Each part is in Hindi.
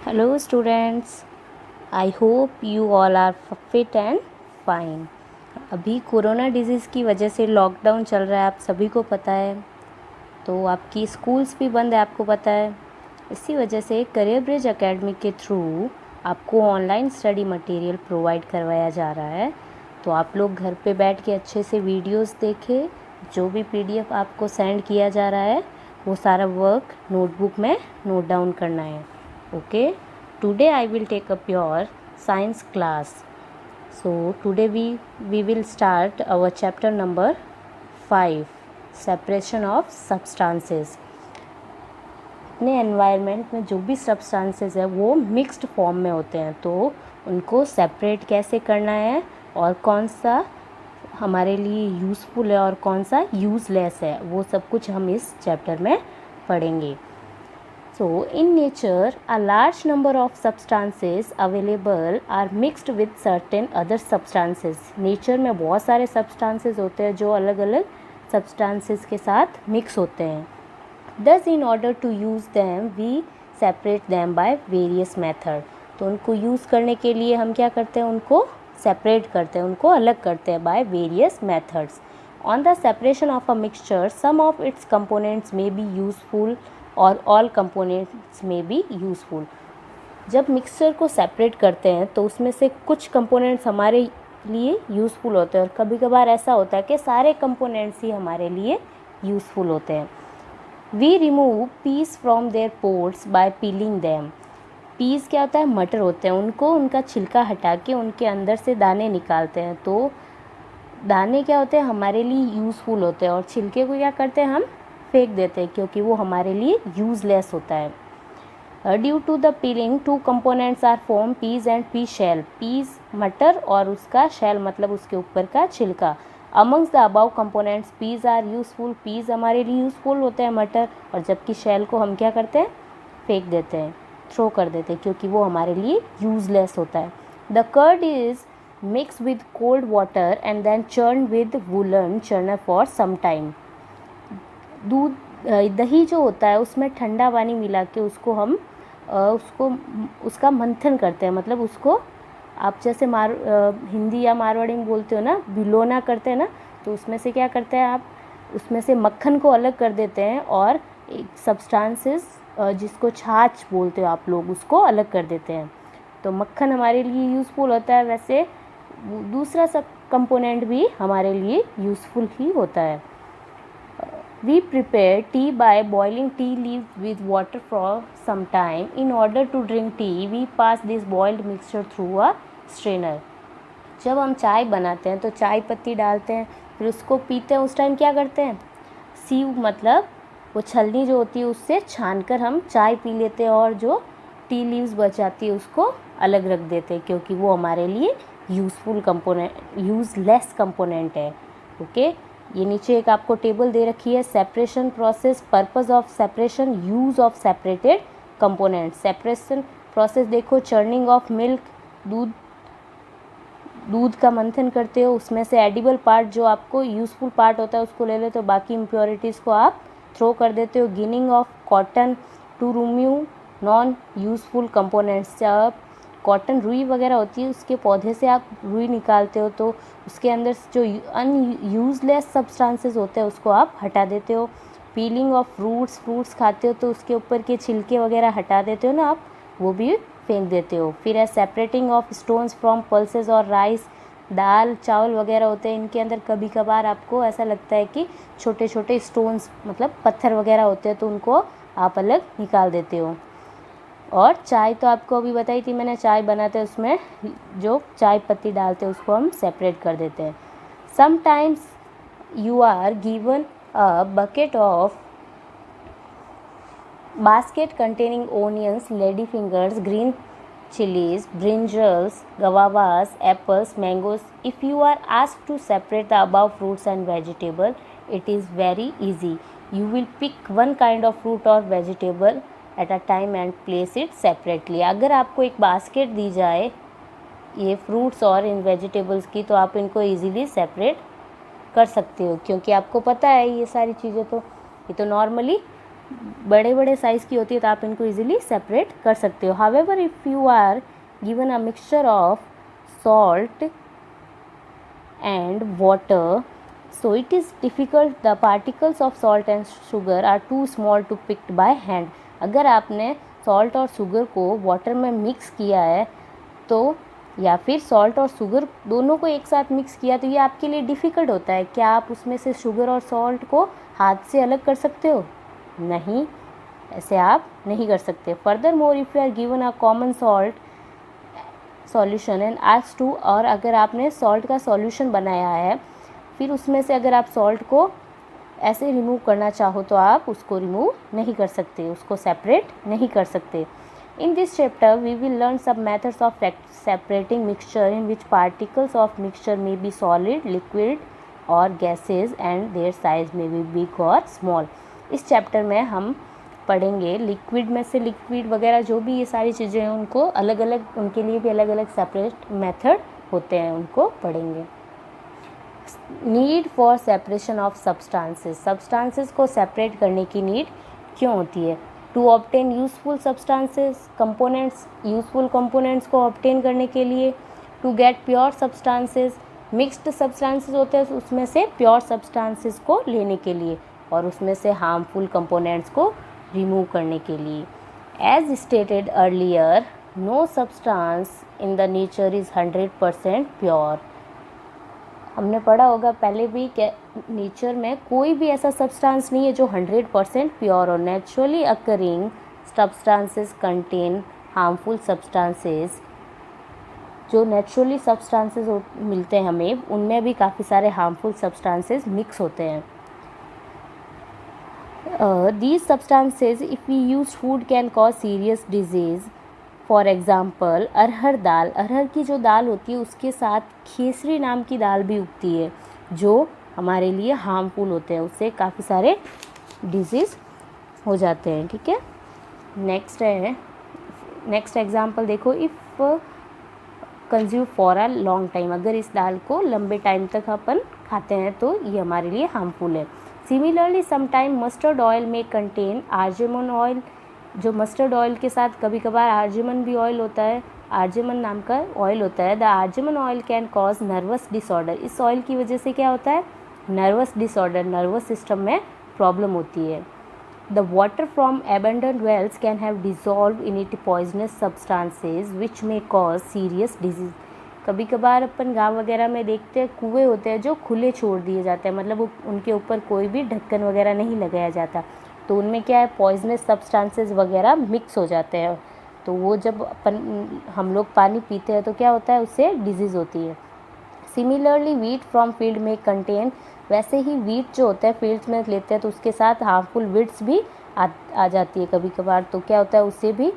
Hello students, I hope you all are fit and fine. अभी कोरोना डिजीज़ की वजह से लॉकडाउन चल रहा है, आप सभी को पता है। तो आपकी स्कूल्स भी बंद है, आपको पता है। इसी वजह से करियर ब्रिज एकेडमी के थ्रू आपको ऑनलाइन स्टडी मटेरियल प्रोवाइड करवाया जा रहा है। तो आप लोग घर पे बैठ के अच्छे से वीडियोस देखें। जो भी पीडीएफ आपको सेंड किया जा रहा है वो सारा वर्क नोटबुक में नोट डाउन करना है। Okay, today I will take up your science class. So today we will start our chapter number 5, separation of substances. अपने एनवायरनमेंट में जो भी सब्सटेंसेस है वो मिक्स्ड फॉर्म में होते हैं, तो उनको सेपरेट कैसे करना है और कौन सा हमारे लिए यूज़फुल है और कौन सा यूज़लेस है, वो सब कुछ हम इस चैप्टर में पढ़ेंगे। So, in nature, a large number of substances available are mixed with certain other substances. Nature में बहुत सारे substances होते हैं जो अलग अलग substances के साथ mix होते हैं. Thus, in order to use them, we separate them by various method. तो उनको use करने के लिए हम क्या करते हैं, उनको separate करते हैं, उनको अलग करते हैं by various methods. On the separation of a mixture, some of its components may be useful और ऑल कंपोनेंट्स में भी यूज़फुल। जब मिक्सचर को सेपरेट करते हैं तो उसमें से कुछ कंपोनेंट्स हमारे लिए यूज़फुल होते हैं और कभी कभार ऐसा होता है कि सारे कंपोनेंट्स ही हमारे लिए यूज़फुल होते हैं। We remove peas from their pores by peeling them. Peas क्या होता है, मटर होते हैं, उनको उनका छिलका हटा के उनके अंदर से दाने निकालते हैं। तो दाने क्या होते हैं, हमारे लिए यूज़फुल होते हैं और छिलके को क्या करते हैं, हम फेंक देते हैं क्योंकि वो हमारे लिए यूज़लेस होता है। Due to the peeling two components are form, peas and peas shell. Peas मटर और उसका शेल मतलब उसके ऊपर का छिलका। Amongst the above components peas are useful. Peas हमारे लिए यूज़फुल होते हैं मटर, और जबकि शेल को हम क्या करते हैं, फेंक देते हैं, थ्रो कर देते हैं क्योंकि वो हमारे लिए यूज़लेस होता है। The curd is mix with cold water and then churn with woollen churner for some time. दही जो होता है उसमें ठंडा पानी मिला के उसको हम उसका मंथन करते हैं, मतलब उसको आप जैसे हिंदी या मारवाड़ी में बोलते हो ना, भिगोना करते हैं ना, तो उसमें से क्या करते हैं आप, उसमें से मक्खन को अलग कर देते हैं और एक सब्सटेंसेस जिसको छाछ बोलते हो आप लोग, उसको अलग कर देते हैं। तो मक्खन हमारे लिए यूज़फुल होता है, वैसे दूसरा सब कंपोनेंट भी हमारे लिए यूज़फुल ही होता है। We prepare tea by boiling tea leaves with water for some time. In order to drink tea, we pass this boiled mixture through a strainer. जब हम चाय बनाते हैं तो चाय पत्ती डालते हैं, फिर उसको पीते हैं, उस टाइम क्या करते हैं, सीव मतलब वो छलनी जो होती है उससे छानकर हम चाय पी लेते हैं और जो टी लीव्स बच जाती है उसको अलग रख देते हैं क्योंकि वो हमारे लिए यूज़फुल कंपोनेंट, यूज़लेस कंपोनेंट है। ओके, ये नीचे एक आपको टेबल दे रखी है, separation process, purpose of separation, use of separated component. Separation process देखो, चर्निंग ऑफ मिल्क, दूध का मंथन करते हो, उसमें से एडिबल पार्ट जो आपको यूज़फुल पार्ट होता है उसको ले लेते हो, बाकी इम्प्योरिटीज़ को आप थ्रो कर देते हो। Ginning of cotton to remove non useful components. जब कॉटन रुई वगैरह होती है उसके पौधे से आप रुई निकालते हो तो उसके अंदर जो अनयूजलेस सब्सटेंसेस होते हैं उसको आप हटा देते हो। पीलिंग ऑफ फ्रूट्स खाते हो तो उसके ऊपर के छिलके वगैरह हटा देते हो ना आप, वो भी फेंक देते हो। फिर है separating of stones from pulses और राइस। दाल चावल वगैरह होते हैं, इनके अंदर कभी कभार आपको ऐसा लगता है कि छोटे छोटे स्टोन्स मतलब पत्थर वगैरह होते हैं तो उनको आप अलग निकाल देते हो। और चाय तो आपको अभी बताई थी मैंने, चाय बनाते हैं उसमें जो चाय पत्ती डालते हैं उसको हम सेपरेट कर देते हैं। Sometimes you are given a bucket of basket containing onions, lady fingers, green chilies, brinjals, guavas, apples, mangoes. If you are asked to separate the above fruits and vegetables, it is very easy. You will pick one kind of fruit or vegetable at a time and place it separately. अगर आपको एक बास्केट दी जाए ये फ्रूट्स और इन वेजिटेबल्स की, तो आप इनको ईजीली सेपरेट कर सकते हो क्योंकि आपको पता है ये सारी चीज़ें तो ये तो नॉर्मली बड़े बड़े साइज़ की होती है तो आप इनको इजीली सेपरेट कर सकते हो. However if you are given a mixture of salt and water, so it is difficult, the particles of salt and sugar are too small to picked by hand. अगर आपने सॉल्ट और शुगर को वाटर में मिक्स किया है तो, या फिर सॉल्ट और शुगर दोनों को एक साथ मिक्स किया, तो ये आपके लिए डिफ़िकल्ट होता है. क्या आप उसमें से शुगर और सॉल्ट को हाथ से अलग कर सकते हो? नहीं, ऐसे आप नहीं कर सकते. Furthermore if you are given a common salt solution and asked to, और अगर आपने सॉल्ट का सॉल्यूशन बनाया है, फिर उसमें से अगर आप सॉल्ट को ऐसे रिमूव करना चाहो तो आप उसको रिमूव नहीं कर सकते, उसको सेपरेट नहीं कर सकते. In this chapter we will learn सब methods of separating mixture in which particles of mixture may be solid, liquid और gases and their size may be big और स्मॉल. इस चैप्टर में हम पढ़ेंगे लिक्विड में से लिक्विड वगैरह जो भी ये सारी चीज़ें हैं उनको अलग अलग, उनके लिए भी अलग अलग सेपरेट मेथड होते हैं, उनको पढ़ेंगे. Need for separation of substances, substances को सेपरेट करने की नीड क्यों होती है? To obtain useful substances, components, useful components को ऑब्टेन करने के लिए. To get pure substances, mixed substances होते हैं उसमें से प्योर सब्सटेंसेस को लेने के लिए, और उसमें से हार्मफुल कंपोनेंट्स को रिमूव करने के लिए. As stated earlier, no substance in the nature is 100% pure. हमने पढ़ा होगा पहले भी कि नेचर में कोई भी ऐसा सब्सटेंस नहीं है जो 100% प्योर हो. Naturally occurring substances contain harmful substances. जो नेचुरली सब्सटेंसेस मिलते हैं हमें, उनमें भी काफ़ी सारे हार्मफुल सब्सटेंसेस मिक्स होते हैं. These substances, if we use food, can cause serious disease. For example arhar dal, अरहर की जो दाल होती है उसके साथ खेसरी नाम की दाल भी उगती है जो हमारे लिए हार्मफुल होते हैं, उससे काफ़ी सारे डिजीज़ हो जाते हैं. ठीक है, नेक्स्ट एग्ज़ाम्पल देखो. If consume for a long time, अगर इस दाल को लंबे टाइम तक अपन खाते हैं तो ये हमारे लिए हार्मफुल है. सिमिलरली समटाइम मस्टर्ड ऑयल में कंटेन आर्जेमन ऑयल, जो मस्टर्ड ऑयल के साथ कभी कभार आर्जेमन भी ऑयल होता है, आर्जेमन नाम का ऑयल होता है. The argemone oil can cause nervous disorder, इस ऑयल की वजह से क्या होता है? नर्वस डिसऑर्डर, नर्वस सिस्टम में प्रॉब्लम होती है. The water from abundant wells can have dissolve in it poisonous substances which may cause serious disease. कभी कभार अपन गाँव वगैरह में देखते हैं कुएँ होते हैं जो खुले छोड़ दिए जाते हैं, मतलब उनके ऊपर कोई भी ढक्कन वगैरह नहीं लगाया जाता, तो उनमें क्या है, पॉइजनस सब्सटेंसेस वगैरह मिक्स हो जाते हैं. तो वो जब हम लोग पानी पीते हैं तो क्या होता है, उससे डिजीज़ होती है. सिमिलरली वीट फ्रॉम फील्ड में कंटेन, वैसे ही वीट जो होता है फील्ड्स में लेते हैं तो उसके साथ हार्मफुल वीड्स भी आ जाती है कभी कभार, तो क्या होता है, उससे भी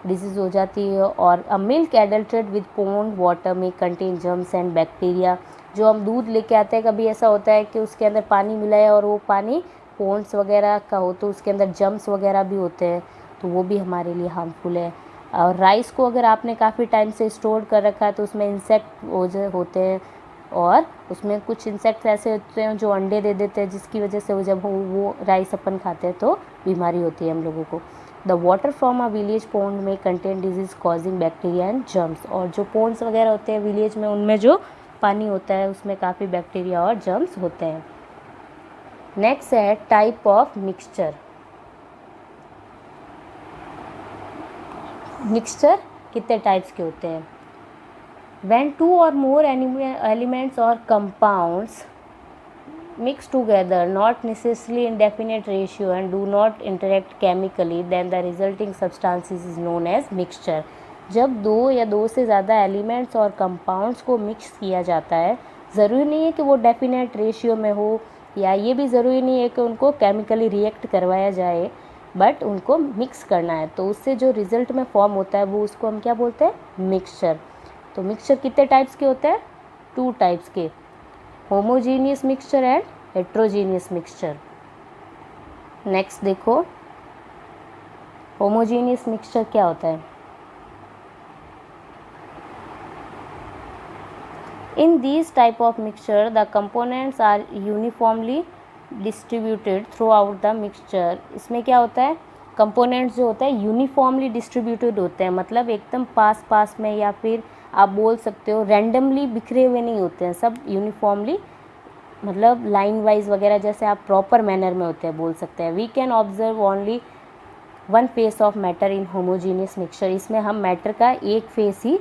डिजीज़ हो जाती है. और a milk adulterate with pond water में कंटेन जर्म्स एंड बैक्टीरिया, जो हम दूध लेके आते हैं कभी ऐसा होता है कि उसके अंदर पानी मिला है और वो पानी पोन्ड्स वगैरह का हो तो उसके अंदर जम्स वगैरह भी होते हैं, तो वो भी हमारे लिए हार्मफुल है. और राइस को अगर आपने काफ़ी टाइम से स्टोर कर रखा है तो उसमें इंसेक्ट होते हैं, और उसमें कुछ इंसेक्ट्स ऐसे होते हैं जो अंडे दे देते हैं, जिसकी वजह से जब वो राइस अपन खाते हैं तो बीमारी होती है हम लोगों को. The water from a village pond may contain disease causing bacteria and germs, और जो पोन्ड्स वगैरह होते हैं विलेज में, उनमें जो पानी होता है उसमें काफ़ी बैक्टीरिया और जर्म्स होते हैं. नेक्स्ट है टाइप ऑफ मिक्सचर. मिक्सचर कितने टाइप्स के होते हैं? व्हेन टू और मोर एलिमेंट्स और compounds mix together, not necessarily in definite ratio and do not interact chemically, then the resulting substances is known as mixture. जब दो या दो से ज़्यादा एलिमेंट्स और कंपाउंड्स को मिक्स किया जाता है, ज़रूरी नहीं है कि वो डेफिनेट रेशियो में हो, या ये भी ज़रूरी नहीं है कि उनको केमिकली रिएक्ट करवाया जाए, बट उनको मिक्स करना है, तो उससे जो रिज़ल्ट में फॉर्म होता है वो उसको हम क्या बोलते हैं? मिक्सचर. तो मिक्सचर कितने टाइप्स के होते हैं? 2 टाइप्स के, homogeneous mixture and heterogeneous mixture. Next देखो, होमोजीनियस मिक्सचर क्या होता है? In this type of mixture the components are uniformly distributed throughout the mixture. इसमें क्या होता है, कंपोनेंट्स जो होता है यूनिफॉर्मली डिस्ट्रीब्यूटेड होते हैं, मतलब एकदम पास पास में, या फिर आप बोल सकते हो रैंडमली बिखरे हुए नहीं होते हैं, सब यूनिफॉर्मली, मतलब लाइन वाइज वगैरह, जैसे आप प्रॉपर मैनर में होते हैं बोल सकते हैं। We can observe only one phase of matter in homogeneous mixture. इसमें हम मैटर का एक फेस ही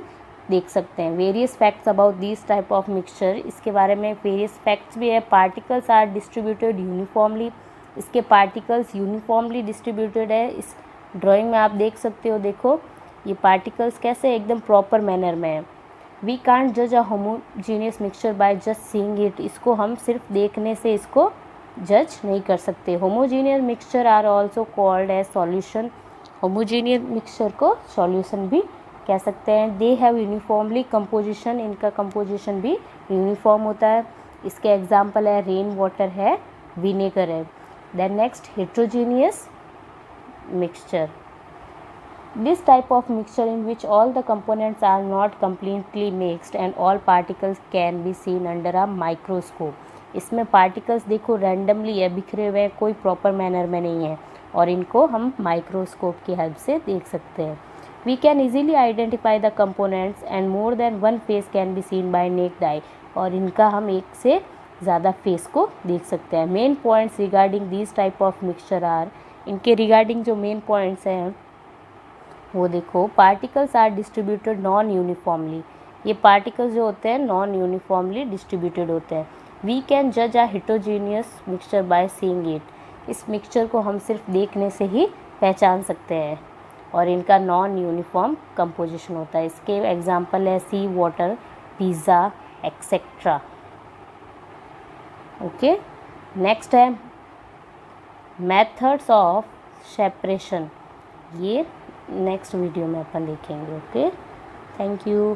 देख सकते हैं। Various facts about this type of mixture, इसके बारे में वेरियस फैक्ट्स भी है। पार्टिकल्स आर डिस्ट्रीब्यूटेड यूनिफॉर्मली, इसके पार्टिकल्स यूनिफॉर्मली डिस्ट्रीब्यूटेड है। इस ड्राइंग में आप देख सकते हो, देखो ये पार्टिकल्स कैसे एकदम प्रॉपर मैनर में है। वी कांट जज a homogeneous mixture by just seeing it, इसको हम सिर्फ देखने से इसको जज नहीं कर सकते। Homogeneous mixture are also called as solution, homogeneous mixture को सॉल्यूशन भी कह सकते हैं। दे हैव यूनिफॉर्मली कंपोजिशन, इनका कंपोजिशन भी यूनिफॉर्म होता है। इसके एग्जाम्पल है रेन वाटर है, विनेगर है। Then next heterogeneous mixture, this type of mixture in which all the components are not completely mixed and all particles can be seen under a microscope। इसमें पार्टिकल्स देखो रैंडमली है, बिखरे हुए हैं, कोई प्रॉपर मैनर में नहीं है, और इनको हम माइक्रोस्कोप की हेल्प से देख सकते हैं। We can easily identify the components and more than one phase can be seen by naked eye, और इनका हम एक से ज़्यादा फेस को देख सकते हैं। Main points regarding this type of mixture are, इनके रिगार्डिंग जो मेन पॉइंट्स हैं वो देखो, particles are distributed non uniformly, ये पार्टिकल्स जो होते हैं नॉन यूनिफॉर्मली डिस्ट्रीब्यूटेड होते हैं। वी कैन जज a heterogeneous mixture by seeing it, इस मिक्सचर को हम सिर्फ देखने से ही पहचान सकते हैं, और इनका नॉन यूनिफॉर्म कंपोजिशन होता है। इसके एग्जांपल है sea water, pizza etcetera. Okay, next है मेथड्स ऑफ सेपरेशन, ये नेक्स्ट वीडियो में अपन देखेंगे। Okay, thank you.